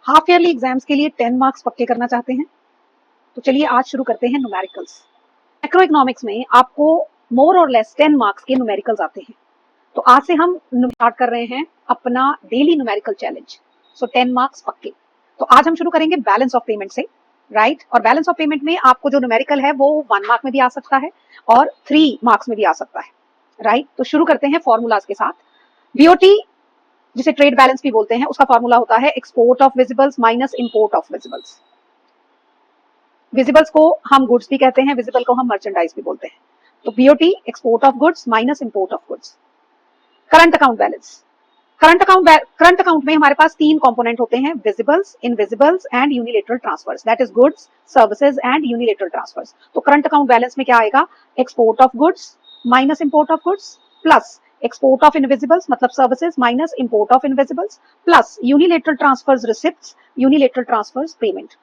Half yearly exams के लिए 10 marks पक्के करना चाहते हैं? तो चलिए आज शुरू करते हैं न्यूमेरिकल्स। मैक्रो इकोनॉमिक्स में आपको मोर और लेस 10 मार्क्स के न्यूमेरिकल्स आते हैं। तो आज से हम स्टार्ट कर रहे हैं अपना डेली न्यूमेरिकल चैलेंज। सो 10 मार्क्स पक्के। तो आज हम शुरू करेंगे बैलेंस ऑफ पेमेंट से, राइट? और बैलेंस ऑफ पेमेंट में आपको जो न्यूमेरिकल है वो 1 मार्क में भी आ सकता है और 3 मार्क्स में भी आ सकता है, राइट? तो शुरू करते हैं फॉर्मूलाज के साथ। बीओटी, जिसे ट्रेड बैलेंस भी बोलते हैं, उसका फॉर्मूला होता है export of visibles minus import of visibles. Visibles को हम गुड्स भी कहते हैं, विजिबल को हम मर्चेंडाइज भी बोलते हैं। तो BOT export of goods minus import of goods. Current account balance. Current account में हमारे पास 3 कंपोनेंट होते हैं, visibles, invisibles and unilateral transfers, that is goods, services and unilateral transfers. तो करंट अकाउंट बैलेंस में क्या आएगा? Export of goods minus import of goods plus export of invisibles मतलब services minus import of invisibles plus unilateral transfers receipts, unilateral transfers payment.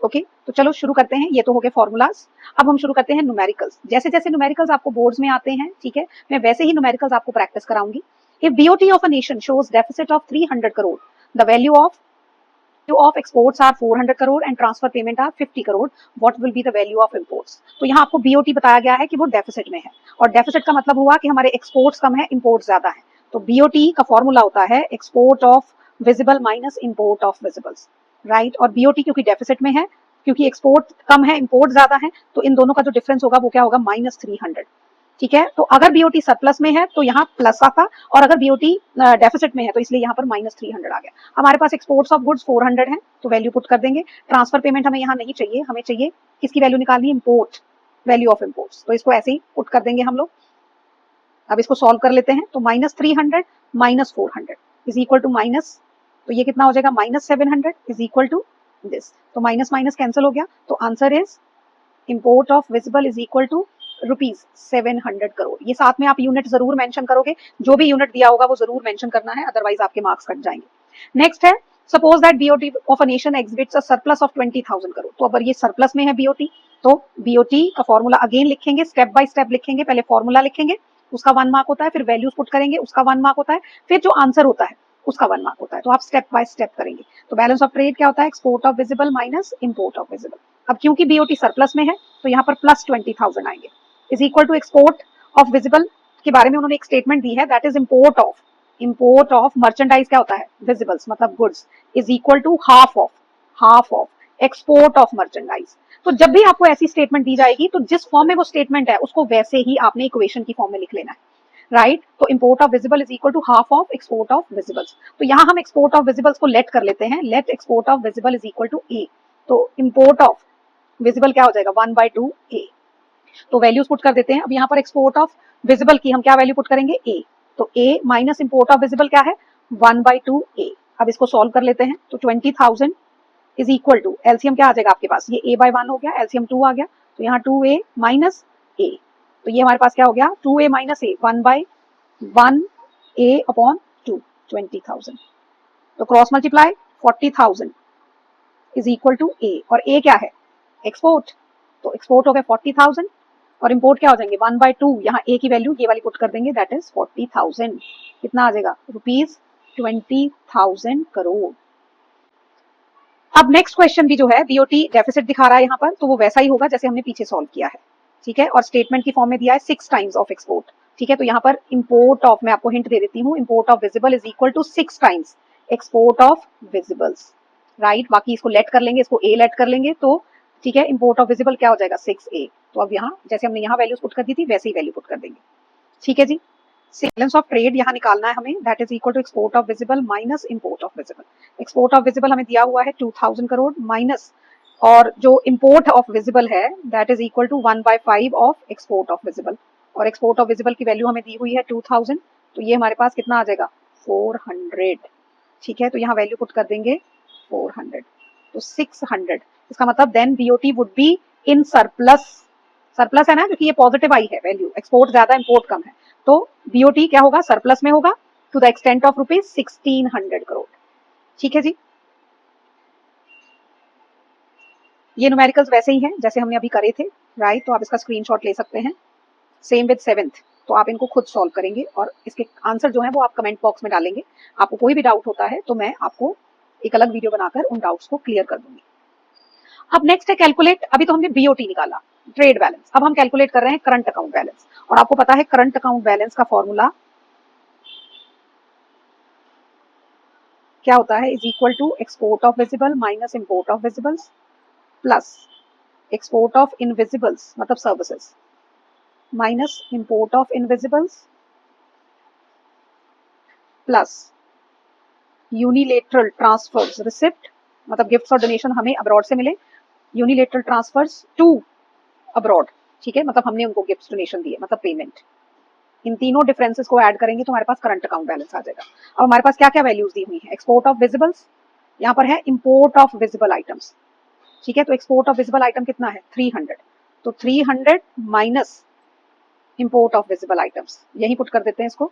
Okay, तो चलो शुरू करते हैं। ये तो हो गए फॉर्मूलाज। अब हम शुरू करते हैं न्यूमेरिकल्स। जैसे जैसे न्यूमेरिकल्स आपको बोर्ड्स में आते हैं, ठीक है, मैं वैसे ही न्यूमेरिकल्स आपको प्रैक्टिस कराऊंगी। If BOT of a nation shows deficit of 300 crore, the value of exports are 400 crore and transfer payment are 50 crore, what will be the value of imports? तो यहाँ आपको बीओटी बताया गया है कि वो डेफिसिट में है, और डेफिसिट का मतलब हुआ कि हमारे एक्सपोर्ट्स कम है, इंपोर्ट ज्यादा है। तो बीओटी का फॉर्मूला होता है export of visible minus import of visibles, right? और बीओटी क्योंकि डेफिसिट में है, क्योंकि एक्सपोर्ट कम है, इंपोर्ट ज्यादा है, तो इन दोनों का जो डिफरेंस होगा वो क्या होगा? -300, ठीक है? तो अगर बीओटी सरप्लस में है तो यहाँ प्लस आता, और अगर बीओटी डेफिसिट में है तो इसलिए यहाँ पर -300 आ गया। हमारे पास एक्सपोर्ट्स ऑफ गुड्स 400 है, तो वैल्यू पुट कर देंगे। ट्रांसफर पेमेंट हमें यहाँ नहीं चाहिए, हमें चाहिए किसकी वैल्यू निकालनी? Import, value of imports. तो इसको ऐसे ही पुट कर देंगे हम लोग। अब इसको सॉल्व कर लेते हैं। तो -300 minus 400 is equal to minus, तो ये कितना हो जाएगा? -700 इज इक्वल टू दिस। तो माइनस माइनस कैंसिल हो गया, तो answer is import of visible is equal to ₹700 crore. ये साथ में आप यूनिट जरूर मेंशन करोगे, जो भी यूनिट दिया होगा वो जरूर मेंशन करना है, अदरवाइज आपके मार्क्स कट जाएंगे। नेक्स्ट है, suppose that BOT of a nation exhibits a surplus of 20,000 crore. तो अगर ये सरप्लस में है बीओटी, तो बीओटी का फॉर्मूला अगेन लिखेंगे, स्टेप बाय स्टेप लिखेंगे। पहले फॉर्मूला लिखेंगे, उसका 1 मार्क होता है, फिर वैल्यूज पुट करेंगे, उसका 1 मार्क होता है, फिर जो आंसर होता है उसका 1 मार्क होता है। तो आप स्टेप बाय स्टेप करेंगे। तो बैलेंस ऑफ ट्रेड क्या होता है? Export of visible minus import of visible. अब क्योंकि बीओटी सरप्लस में है तो यहाँ पर प्लस 20,000 आएंगे, is equal to export of visible के बारे में उन्होंने एक स्टेटमेंट दी है, that is import of merchandise क्या होता है? विजिबल्स मतलब goods, is equal to half of export of merchandise. तो जब भी आपको ऐसी स्टेटमेंट दी जाएगी तो जिस फॉर्म में वो स्टेटमेंट है उसको वैसे ही आपने इक्वेशन की फॉर्म में लिख लेना है, राइट? तो import of visible is equal to half of export of visibles. तो यहाँ हम एक्सपोर्ट ऑफ विजिबल्स को लेट कर लेते हैं, let export of visible is equal to A. तो इंपोर्ट ऑफ विजिबल क्या हो जाएगा? 1/2 ए। तो वैल्यूज पुट कर देते हैं। अब यहाँ पर एक्सपोर्ट ऑफ विजिबल की हम क्या वैल्यू पुट करेंगे? ए। तो ए माइनस इंपोर्ट ऑफ विजिबल क्या है? 1/2 ए। अब इसको सॉल्व कर लेते हैं। तो 20,000 इज इक्वल टू, एलसीएम क्या आ जाएगा आपके पास? ये a/1 हो गया, एलसीएम 2 आ गया, तो यहाँ 2a माइनस a। तो ये हमारे पास क्या हो गया? 2a minus a, 1/1 a upon 2, 20,000। तो cross multiply 40,000 is equal to a, और a क्या है? एक्सपोर्ट। तो एक्सपोर्ट हो गया 40,000 और इंपोर्ट क्या हो जाएंगे? 1/2। यहाँ a की वैल्यू ये वाली पुट कर देंगे, दैट इज 40,000। कितना आ जाएगा? ₹20,000 करोड़। अब नेक्स्ट क्वेश्चन भी जो है बीओटी डेफिसिट दिखा रहा है यहाँ पर, तो वो वैसा ही होगा जैसे हमने पीछे सॉल्व किया है, ठीक है? और स्टेटमेंट की फॉर्म में दिया है 6 टाइम्स ऑफ एक्सपोर्ट, ठीक है? तो यहाँ पर इंपोर्ट ऑफ, मैं आपको हिंट दे देती हूँ, import of visible is equal to 6 times export of visibles, right? बाकी इसको लेट कर लेंगे, इसको ए लेट कर लेंगे, तो ठीक है, इंपोर्ट ऑफ विजिबल क्या हो जाएगा? 6a। तो अब यहाँ जैसे हमने यहाँ वैल्यूज पुट कर दी थी वैसे ही वैल्यू पुट कर देंगे, ठीक है जी? बैलेंस ऑफ ट्रेड यहाँ निकालना है हमें, that is equal to export of visible minus import of visible. Export of visible हमें दिया हुआ है 2,000 करोड़ माइनस, और जो इंपोर्ट ऑफ विजिबल है that is equal to 1/5 of export of visible, और एक्सपोर्ट ऑफ विजिबल की वैल्यू हमें दी हुई है 2,000, तो ये हमारे पास कितना आ जाएगा? 400, ठीक है? तो यहाँ वैल्यू पुट कर देंगे 400, तो 600। इसका मतलब then BOT would be in surplus, surplus है ना, क्योंकि ये पॉजिटिव आई है वैल्यू, एक्सपोर्ट ज्यादा इंपोर्ट कम है, तो बीओटी क्या होगा? सरप्लस में होगा, to the extent of ₹1600 crore, ठीक है जी? ये न्यूमेरिकल्स वैसे ही हैं जैसे हमने अभी करे थे, राइट? तो आप इसका स्क्रीनशॉट ले सकते हैं। सेम विद 7th, तो आप इनको खुद सॉल्व करेंगे और इसके आंसर जो है वो आप कमेंट बॉक्स में डालेंगे। आपको कोई भी डाउट होता है तो मैं आपको एक अलग वीडियो बनाकर उन डाउट्स को क्लियर कर दूंगी। अब नेक्स्ट है कैलकुलेट, अभी तो हमने बीओटी निकाला, ट्रेड बैलेंस, अब हम कैलकुलेट कर रहे हैं करंट अकाउंट बैलेंस। और आपको पता है करंट अकाउंट बैलेंस का फॉर्मूला क्या होता है, is equal to export of visible minus import of visibles plus export of invisibles मतलब services minus import of invisibles plus unilateral transfers receipt मतलब गिफ्ट्स और डोनेशन हमें अब्रॉड से मिले, यूनिलेटरल ट्रांसफर्स टू अब्रॉड, ठीक है, मतलब हमने उनको गिफ्ट्स डोनेशन दिए मतलब पेमेंट। इन तीनों डिफरेंसेस को ऐड करेंगे तो हमारे पास करंट अकाउंट बैलेंस आ जाएगा। अब हमारे पास क्या क्या वैल्यूज दी हुई है, एक्सपोर्ट ऑफ विजिबल्स, यहाँ पर है इंपोर्ट ऑफ विजिबल आइटम्स, ठीक है, तो एक्सपोर्ट ऑफ विजिबल आइटम कितना है 300, तो 300 minus import of visible items, यही पुट कर देते हैं इसको,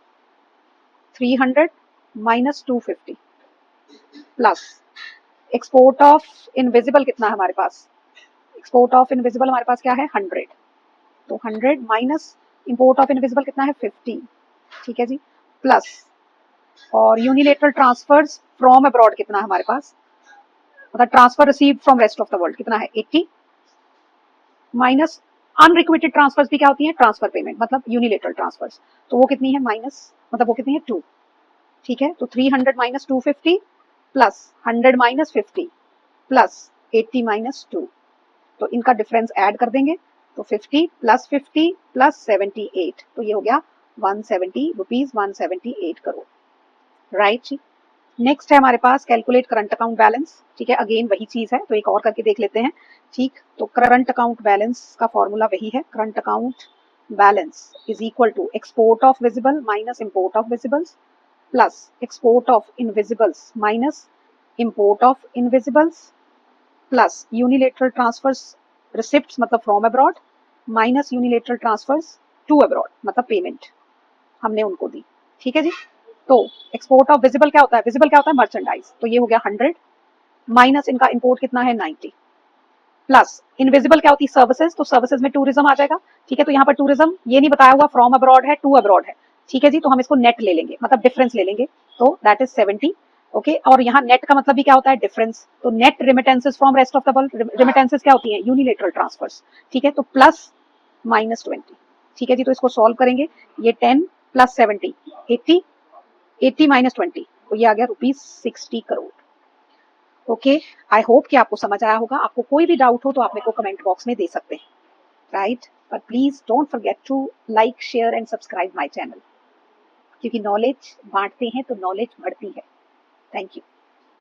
300 minus 250 plus export of invisible कितना है हमारे पास, एक्सपोर्ट ऑफ इनविजिबल हमारे पास क्या है 100, तो 100 माइनस इंपोर्ट ऑफ इनविजिबल कितना है 50, ठीक है जी, प्लस और यूनिलेटरल ट्रांसफर्स फ्रॉम अब्रॉड कितना है हमारे पास, मतलब transfer received from rest of the world कितना है 80, माइनस अनरिक्विटेड ट्रांसफर्स भी क्या होती है ट्रांसफर पेमेंट मतलब यूनिलेटरल ट्रांसफर्स, तो वो कितनी है माइनस मतलब वो कितनी है 2, ठीक है, तो 300 minus 250 plus 100 minus 50 plus 80 minus 2, तो इनका डिफरेंस ऐड कर देंगे तो 50 प्लस 50 प्लस 78, तो ये हो गया 170 रुपीज 178 करोड़, राइट जी। नेक्स्ट है हमारे पास कैलकुलेट करंट अकाउंट बैलेंस, ठीक है, अगेन वही चीज है, तो एक और करके देख लेते हैं, ठीक, तो करंट अकाउंट बैलेंस का फॉर्मूला वही है, current account balance is equal to export of visible minus import of visibles plus export of invisibles minus import of invisibles plus unilateral transfers receipts मतलब from abroad minus unilateral transfers to abroad मतलब payment हमने उनको दी, ठीक है जी। तो export of visible क्या होता है, विजिबल क्या होता है मर्चेंडाइज, तो ये हो गया 100 माइनस इनका इंपोर्ट कितना है 90 प्लस इनविजिबल क्या होती है सर्विसेज, तो सर्विसेज में टूरिज्म आ जाएगा, ठीक है, तो यहाँ पर टूरिज्म ये नहीं बताया हुआ फ्रॉम अब्रॉड है टू अब्रॉड है, ठीक है जी, तो हम इसको नेट ले लेंगे मतलब डिफरेंस ले लेंगे, तो दैट इज 70, ओके, और यहाँ नेट का मतलब भी क्या होता है डिफरेंस, तो net remittances from rest of the world, remittances क्या होती है यूनिलेटरल ट्रांसफर्स, ठीक है, तो प्लस माइनस 20, ठीक है जी, तो इसको सॉल्व करेंगे, ये 10 प्लस 70 80, 80 माइनस 20, तो ये आ गया ₹60 करोड़, ओके। आई होप कि आपको समझ आया होगा, आपको कोई भी डाउट हो तो आप मेरे को कमेंट बॉक्स में दे सकते हैं, right, but please don't forget to like share and subscribe my channel, क्योंकि नॉलेज बांटते हैं तो नॉलेज बढ़ती है। Thank you.